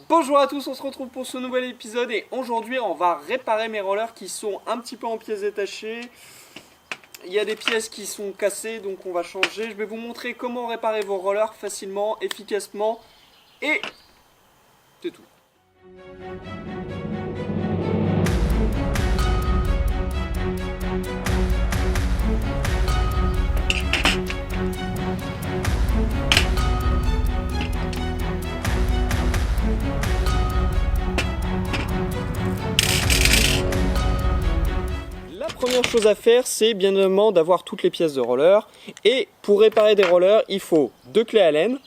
Bonjour à tous, on se retrouve pour ce nouvel épisode et aujourd'hui on va réparer mes rollers qui sont un petit peu en pièces détachées. Il y a des pièces qui sont cassées donc on va changer. Je vais vous montrer comment réparer vos rollers facilement, efficacement et c'est tout. La première chose à faire, c'est bien évidemment d'avoir toutes les pièces de roller. Et pour réparer des rollers, il faut deux clés Allen.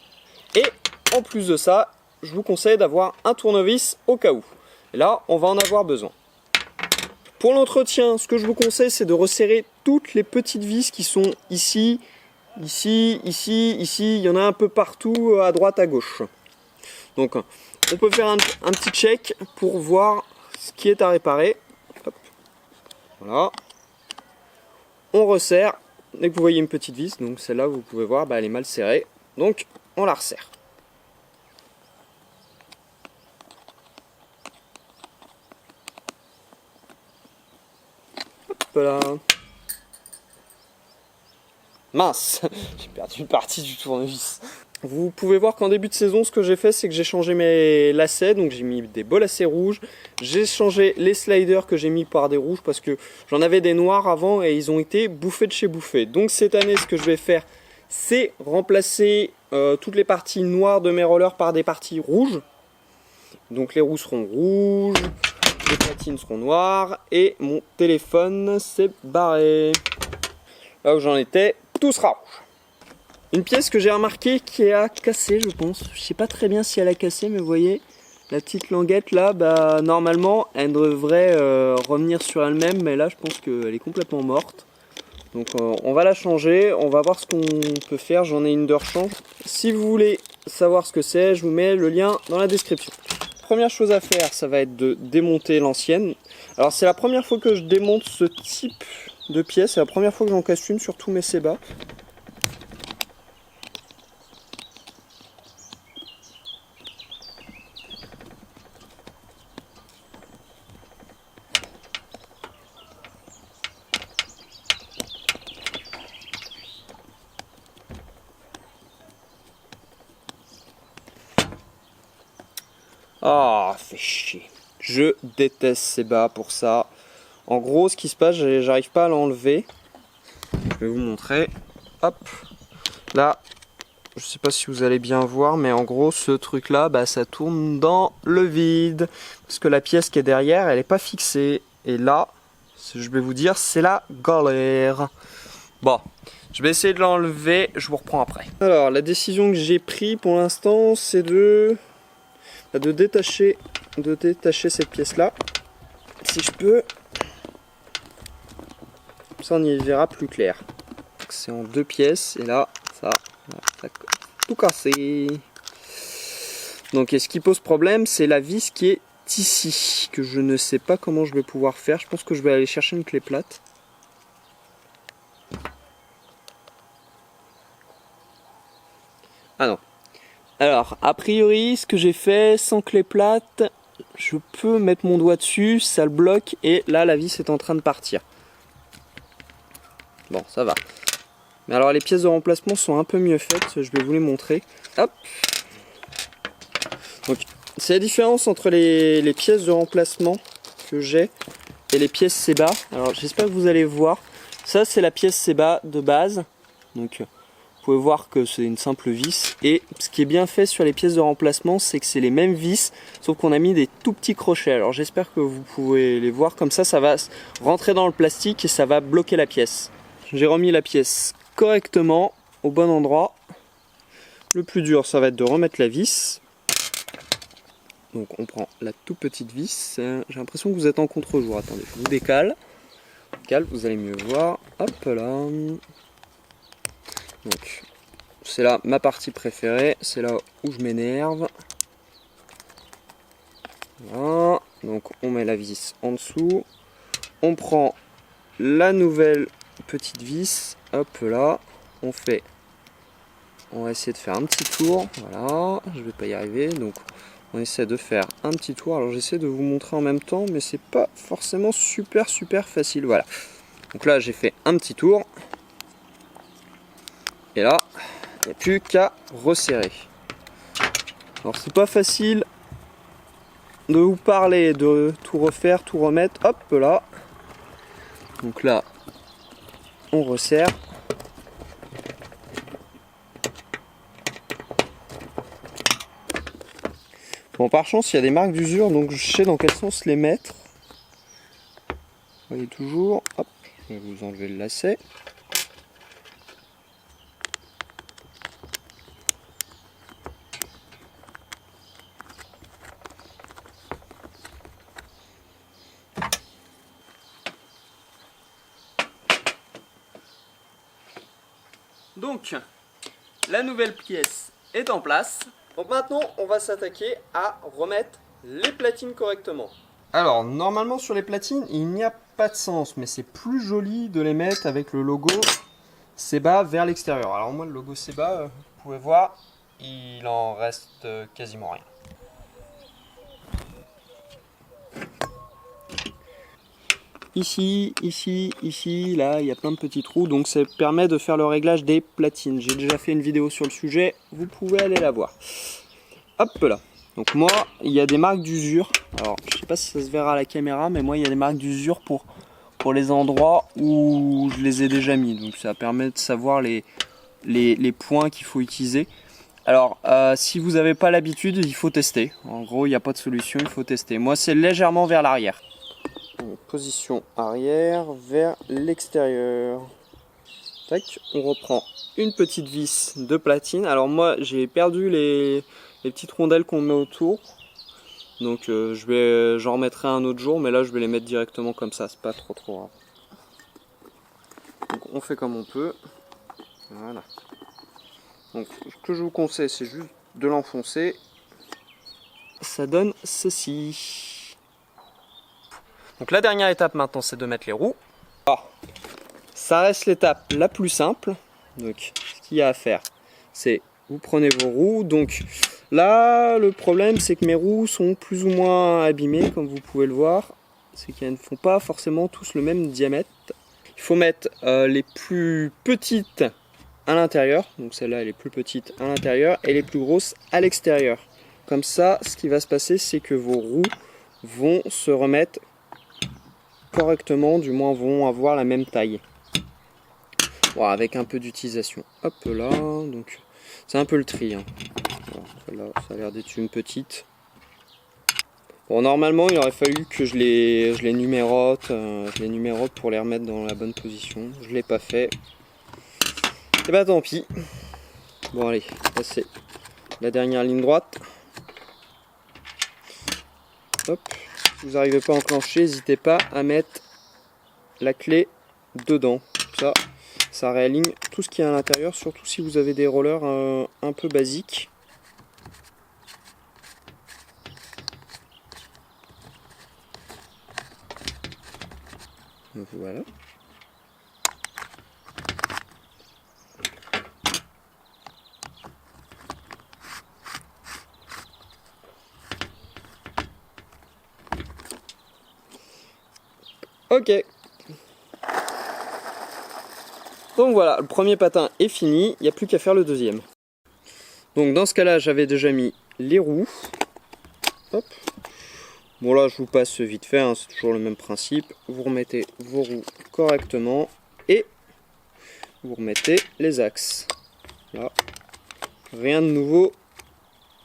Et en plus de ça, je vous conseille d'avoir un tournevis au cas où. Et là, on va en avoir besoin. Pour l'entretien, ce que je vous conseille, c'est de resserrer toutes les petites vis qui sont ici, ici, ici, ici. Il y en a un peu partout, à droite, à gauche. Donc, on peut faire un petit check pour voir ce qui est à réparer. Hop. Voilà. On resserre. Dès que vous voyez une petite vis, donc celle-là, vous pouvez voir, elle est mal serrée. Donc, on la resserre. Hop là. Mince, j'ai perdu une partie du tournevis. Vous pouvez voir qu'en début de saison, ce que j'ai fait, c'est que j'ai changé mes lacets. Donc j'ai mis des beaux lacets rouges. J'ai changé les sliders que j'ai mis par des rouges parce que j'en avais des noirs avant et ils ont été bouffés de chez bouffés. Donc cette année, ce que je vais faire, c'est remplacer toutes les parties noires de mes rollers par des parties rouges. Donc les roues seront rouges, les platines seront noires et mon téléphone s'est barré. Là où j'en étais, tout sera rouge. Une pièce que j'ai remarqué qui a cassé, je pense. Je sais pas très bien si elle a cassé, mais vous voyez, la petite languette là, normalement, elle devrait revenir sur elle-même, mais là, je pense qu'elle est complètement morte. Donc, on va la changer, on va voir ce qu'on peut faire. J'en ai une de rechange. Si vous voulez savoir ce que c'est, je vous mets le lien dans la description. Première chose à faire, ça va être de démonter l'ancienne. Alors, c'est la première fois que je démonte ce type de pièce. C'est la première fois que j'en casse une sur tous mes Seba. Ah, fait chier. Je déteste Seba pour ça. En gros, ce qui se passe, j'arrive pas à l'enlever. Je vais vous montrer. Hop. Là, je sais pas si vous allez bien voir, mais en gros, ce truc-là, ça tourne dans le vide. Parce que la pièce qui est derrière, elle n'est pas fixée. Et là, je vais vous dire, c'est la galère. Bon, je vais essayer de l'enlever. Je vous reprends après. Alors, la décision que j'ai prise pour l'instant, c'est de détacher cette pièce là, si je peux, comme ça on y verra plus clair. C'est en deux pièces et là ça a tout cassé. Donc, et ce qui pose problème, c'est la vis qui est ici, que je ne sais pas comment je vais pouvoir faire. Je pense que je vais aller chercher une clé plate. Ah non. Alors, a priori, ce que j'ai fait, sans clé plate, je peux mettre mon doigt dessus, ça le bloque, et là, la vis est en train de partir. Bon, ça va. Mais alors, les pièces de remplacement sont un peu mieux faites, je vais vous les montrer. Hop. Donc, c'est la différence entre les pièces de remplacement que j'ai et les pièces Seba. Alors, j'espère que vous allez voir. Ça, c'est la pièce Seba de base. Donc, vous pouvez voir que c'est une simple vis. Et ce qui est bien fait sur les pièces de remplacement, c'est que c'est les mêmes vis, sauf qu'on a mis des tout petits crochets. Alors j'espère que vous pouvez les voir. Comme ça va rentrer dans le plastique et ça va bloquer la pièce. J'ai remis la pièce correctement, au bon endroit. Le plus dur, ça va être de remettre la vis. Donc on prend la toute petite vis. J'ai l'impression que vous êtes en contre-jour. Attendez, je vous décale. Vous allez mieux voir. Hop là. Donc, c'est là ma partie préférée, c'est là où je m'énerve. Voilà, donc on met la vis en dessous. On prend la nouvelle petite vis, hop là, on va essayer de faire un petit tour, voilà, je vais pas y arriver, donc On essaie de faire un petit tour. Alors j'essaie de vous montrer en même temps, mais c'est pas forcément super facile. Voilà. Donc là j'ai fait un petit tour. Et là, il n'y a plus qu'à resserrer. Alors c'est pas facile de vous parler, de tout refaire, tout remettre. Hop là. Donc là, on resserre. Bon, par chance, il y a des marques d'usure, donc je sais dans quel sens les mettre. Vous voyez toujours. Hop, je vais vous enlever le lacet. Donc, la nouvelle pièce est en place. Donc maintenant, on va s'attaquer à remettre les platines correctement. Alors, normalement sur les platines, il n'y a pas de sens, mais c'est plus joli de les mettre avec le logo Seba vers l'extérieur. Alors moi, le logo Seba, vous pouvez voir, il en reste quasiment rien. Ici, là, il y a plein de petits trous, donc ça permet de faire le réglage des platines. J'ai déjà fait une vidéo sur le sujet, vous pouvez aller la voir. Hop là. Donc moi, il y a des marques d'usure. Alors, je sais pas si ça se verra à la caméra, mais moi, il y a des marques d'usure pour les endroits où je les ai déjà mis. Donc ça permet de savoir les points qu'il faut utiliser. Alors, si vous n'avez pas l'habitude, il faut tester. En gros, il n'y a pas de solution, il faut tester. Moi, c'est légèrement vers l'arrière. Position arrière vers l'extérieur. Tac, on reprend une petite vis de platine. Alors moi j'ai perdu les petites rondelles qu'on met autour. Donc j'en remettrai un autre jour, mais là je vais les mettre directement comme ça, c'est pas trop grave. Donc on fait comme on peut. Voilà. Donc ce que je vous conseille, c'est juste de l'enfoncer. Ça donne ceci. Donc la dernière étape maintenant, c'est de mettre les roues. Alors, ça reste l'étape la plus simple. Donc ce qu'il y a à faire, c'est vous prenez vos roues. Donc là, le problème, c'est que mes roues sont plus ou moins abîmées, comme vous pouvez le voir. C'est qu'elles ne font pas forcément tous le même diamètre. Il faut mettre les plus petites à l'intérieur. Donc celle-là, elle est plus petite à l'intérieur et les plus grosses à l'extérieur. Comme ça, ce qui va se passer, c'est que vos roues vont se remettre correctement, du moins vont avoir la même taille. Bon, avec un peu d'utilisation. Hop là, donc c'est un peu le tri. Hein. Voilà, ça a l'air d'être une petite. Bon, normalement, il aurait fallu que je les numérote, pour les remettre dans la bonne position. Je l'ai pas fait. Et bah tant pis. Bon allez, là c'est la dernière ligne droite. Hop. Si vous n'arrivez pas à enclencher, n'hésitez pas à mettre la clé dedans. Ça réaligne tout ce qu'il y a à l'intérieur, surtout si vous avez des rollers un peu basiques. Donc voilà. Ok. Donc voilà, le premier patin est fini, il n'y a plus qu'à faire le deuxième. Donc dans ce cas-là, j'avais déjà mis les roues. Hop. Bon là, je vous passe vite fait, hein, c'est toujours le même principe. Vous remettez vos roues correctement et vous remettez les axes. Là, rien de nouveau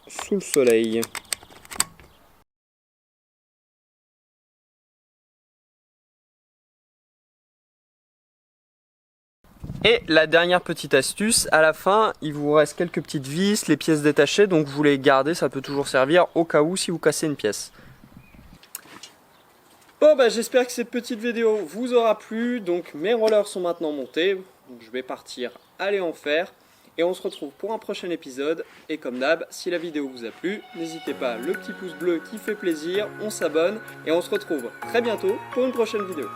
sous le soleil. Et la dernière petite astuce, à la fin, il vous reste quelques petites vis, les pièces détachées, donc vous les gardez, ça peut toujours servir au cas où si vous cassez une pièce. Bon bah j'espère que cette petite vidéo vous aura plu, donc mes rollers sont maintenant montés, donc je vais partir aller en faire. Et on se retrouve pour un prochain épisode. Et comme d'hab, si la vidéo vous a plu, n'hésitez pas, le petit pouce bleu qui fait plaisir, on s'abonne. Et on se retrouve très bientôt pour une prochaine vidéo.